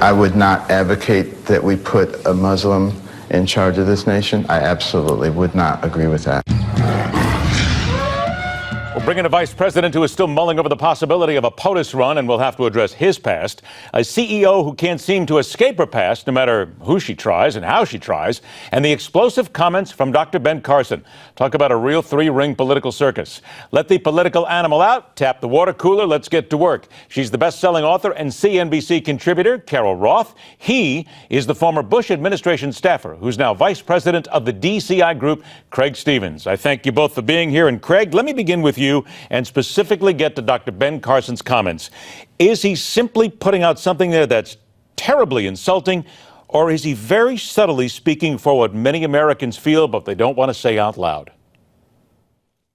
I would not advocate that we put a Muslim in charge of this nation. I absolutely would not agree with that. We'll bring in a vice president who is still mulling over the possibility of a POTUS run, and we'll have to address his past. A CEO who can't seem to escape her past, no matter who she tries and how she tries. And the explosive comments from Dr. Ben Carson. Talk about a real three-ring political circus. Let the political animal out, tap the water cooler, let's get to work. She's the best-selling author and CNBC contributor, Carol Roth. He is the former Bush administration staffer, who's now vice president of the DCI group, Craig Stevens. I thank you both for being here. And Craig, let me begin with you and specifically get to Dr. Ben Carson's comments. Is he simply putting out something there that's terribly insulting, or is he very subtly speaking for what many Americans feel but they don't want to say out loud?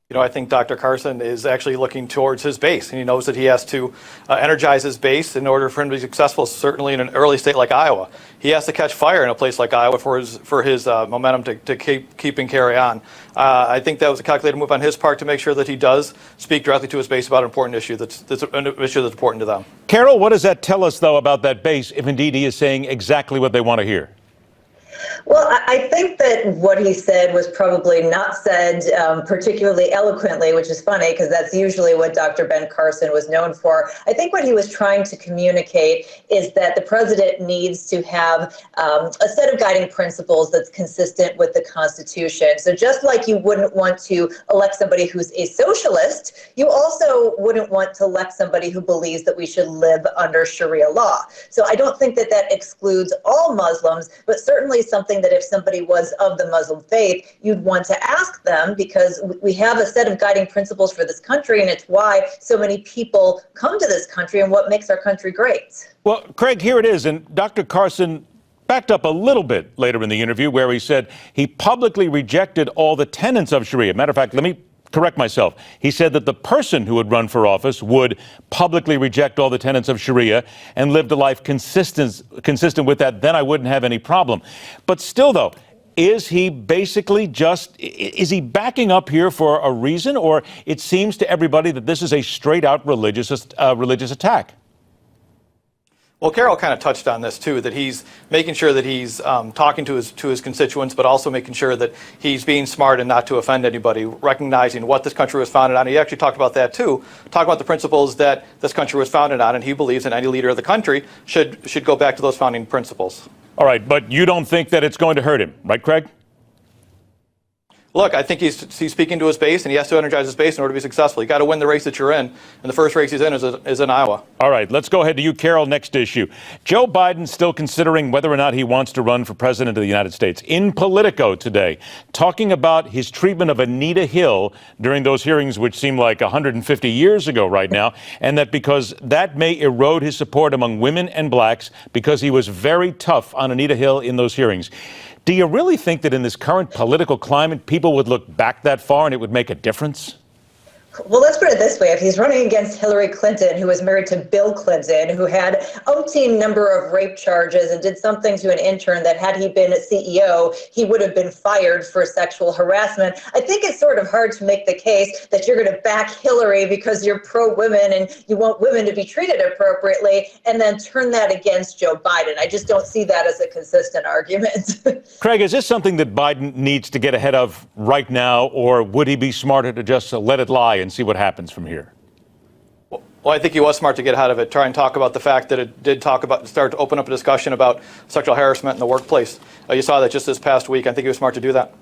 You know, I think Dr. Carson is actually looking towards his base, and he knows that he has to energize his base in order for him to be successful, certainly in an early state like Iowa. He has to catch fire in a place like Iowa for his momentum to keep and carry on. I think that was a calculated move on his part to make sure that he does speak directly to his base about an important issue that's an issue that's important to them. Carol, what does that tell us, though, about that base, if indeed he is saying exactly what they want to hear? Well, I think that what he said was probably not said particularly eloquently, which is funny because that's usually what Dr. Ben Carson was known for. I think what he was trying to communicate is that the president needs to have a set of guiding principles that's consistent with the Constitution. So just like you wouldn't want to elect somebody who's a socialist, you also wouldn't want to elect somebody who believes that we should live under Sharia law. So I don't think that that excludes all Muslims, but certainly something that if somebody was of the Muslim faith, you'd want to ask them, because we have a set of guiding principles for this country, and it's why so many people come to this country and what makes our country great. Well, Craig, here it is. And Dr. Carson backed up a little bit later in the interview where he said he publicly rejected all the tenets of Sharia. Matter of fact, let me correct myself. He said that the person who would run for office would publicly reject all the tenets of Sharia and lived a life consistent with that. Then I wouldn't have any problem. But still, though, is he basically is he backing up here for a reason? Or it seems to everybody that this is a straight out religious attack? Well, Carol kind of touched on this, too, that he's making sure that he's talking to his constituents, but also making sure that he's being smart and not to offend anybody, recognizing what this country was founded on. He actually talked about that, too, talking about the principles that this country was founded on, and he believes that any leader of the country should go back to those founding principles. All right, but you don't think that it's going to hurt him, right, Craig? Look, I think he's speaking to his base, and he has to energize his base in order to be successful. You got to win the race that you're in, and the first race he's in is in Iowa. All right, let's go ahead to you, Carol. Next issue. Joe Biden's still considering whether or not he wants to run for president of the United States. In Politico today, talking about his treatment of Anita Hill during those hearings, which seem like 150 years ago right now, and that because that may erode his support among women and blacks because he was very tough on Anita Hill in those hearings. Do you really think that in this current political climate, people would look back that far and it would make a difference? Well, let's put it this way. If he's running against Hillary Clinton, who was married to Bill Clinton, who had umpteen number of rape charges and did something to an intern that had he been a CEO, he would have been fired for sexual harassment. I think it's sort of hard to make the case that you're going to back Hillary because you're pro-women and you want women to be treated appropriately and then turn that against Joe Biden. I just don't see that as a consistent argument. Craig, is this something that Biden needs to get ahead of right now, or would he be smarter to just let it lie and see what happens from here? Well, I think he was smart to get ahead of it, try and talk about the fact that it did start to open up a discussion about sexual harassment in the workplace. You saw that just this past week. I think he was smart to do that.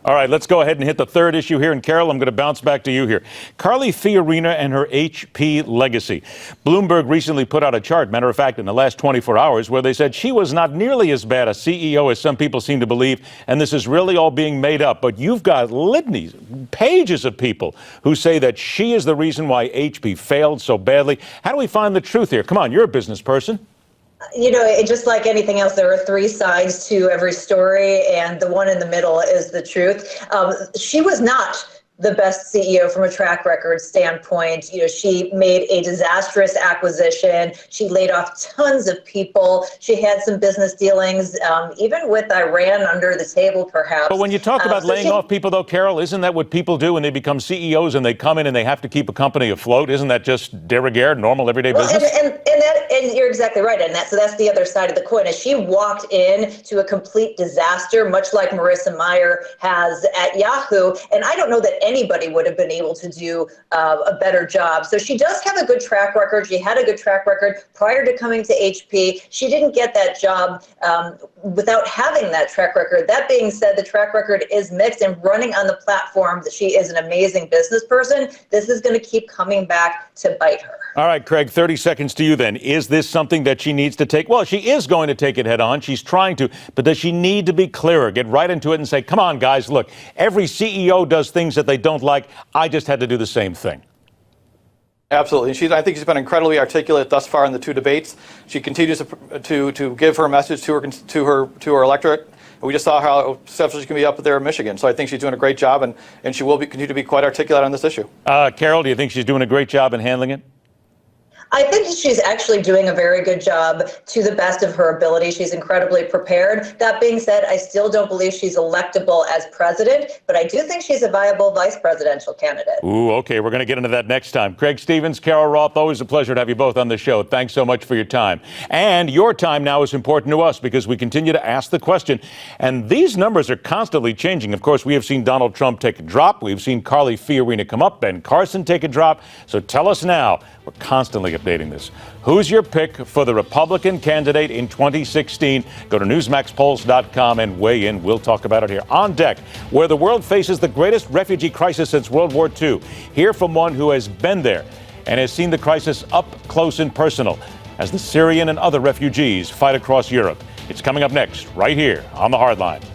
All right, let's go ahead and hit the third issue here. And Carol, I'm going to bounce back to you here. Carly Fiorina and her HP legacy. Bloomberg recently put out a chart, matter of fact, in the last 24 hours, where they said she was not nearly as bad a CEO as some people seem to believe. And this is really all being made up. But you've got litanies, pages of people who say that she is the reason why HP failed so badly. How do we find the truth here? Come on, you're a business person. You know, just like anything else, there are three sides to every story, and the one in the middle is the truth. She was not the best CEO from a track record standpoint. You know, she made a disastrous acquisition. She laid off tons of people. She had some business dealings, even with Iran under the table, perhaps. But when you talk about laying off people, though, Carol, isn't that what people do when they become CEOs and they come in and they have to keep a company afloat? Isn't that just de rigueur, normal everyday business? you're exactly right. And so that's the other side of the coin. As she walked in to a complete disaster, much like Marissa Mayer has at Yahoo. And I don't know that anybody would have been able to do a better job. So she does have a good track record. She had a good track record prior to coming to HP. She didn't get that job without having that track record. That being said, the track record is mixed, and running on the platform that she is an amazing business person, this is going to keep coming back to bite her. All right, Craig, 30 seconds to you then. Is this something that she needs to take? Well, she is going to take it head on. She's trying to. But does she need to be clearer, get right into it and say, come on, guys, look, every CEO does things that they don't like. I just had to do the same thing. Absolutely. I think she's been incredibly articulate thus far in the two debates. She continues to give her message to her electorate. We just saw how successful she can be up there in Michigan. So I think she's doing a great job, and she will continue to be quite articulate on this issue. Carol, do you think she's doing a great job in handling it? I think she's actually doing a very good job to the best of her ability. She's incredibly prepared. That being said, I still don't believe she's electable as president, but I do think she's a viable vice presidential candidate. Ooh, okay. We're going to get into that next time. Craig Stevens, Carol Roth, always a pleasure to have you both on the show. Thanks so much for your time. And your time now is important to us because we continue to ask the question. And these numbers are constantly changing. Of course, we have seen Donald Trump take a drop. We've seen Carly Fiorina come up, Ben Carson take a drop. So tell us now. We're constantly updating this. Who's your pick for the Republican candidate in 2016? Go to newsmaxpolls.com and weigh in. We'll talk about it here. On deck, where the world faces the greatest refugee crisis since World War II. Hear from one who has been there and has seen the crisis up close and personal as the Syrian and other refugees fight across Europe. It's coming up next, right here on The Hardline.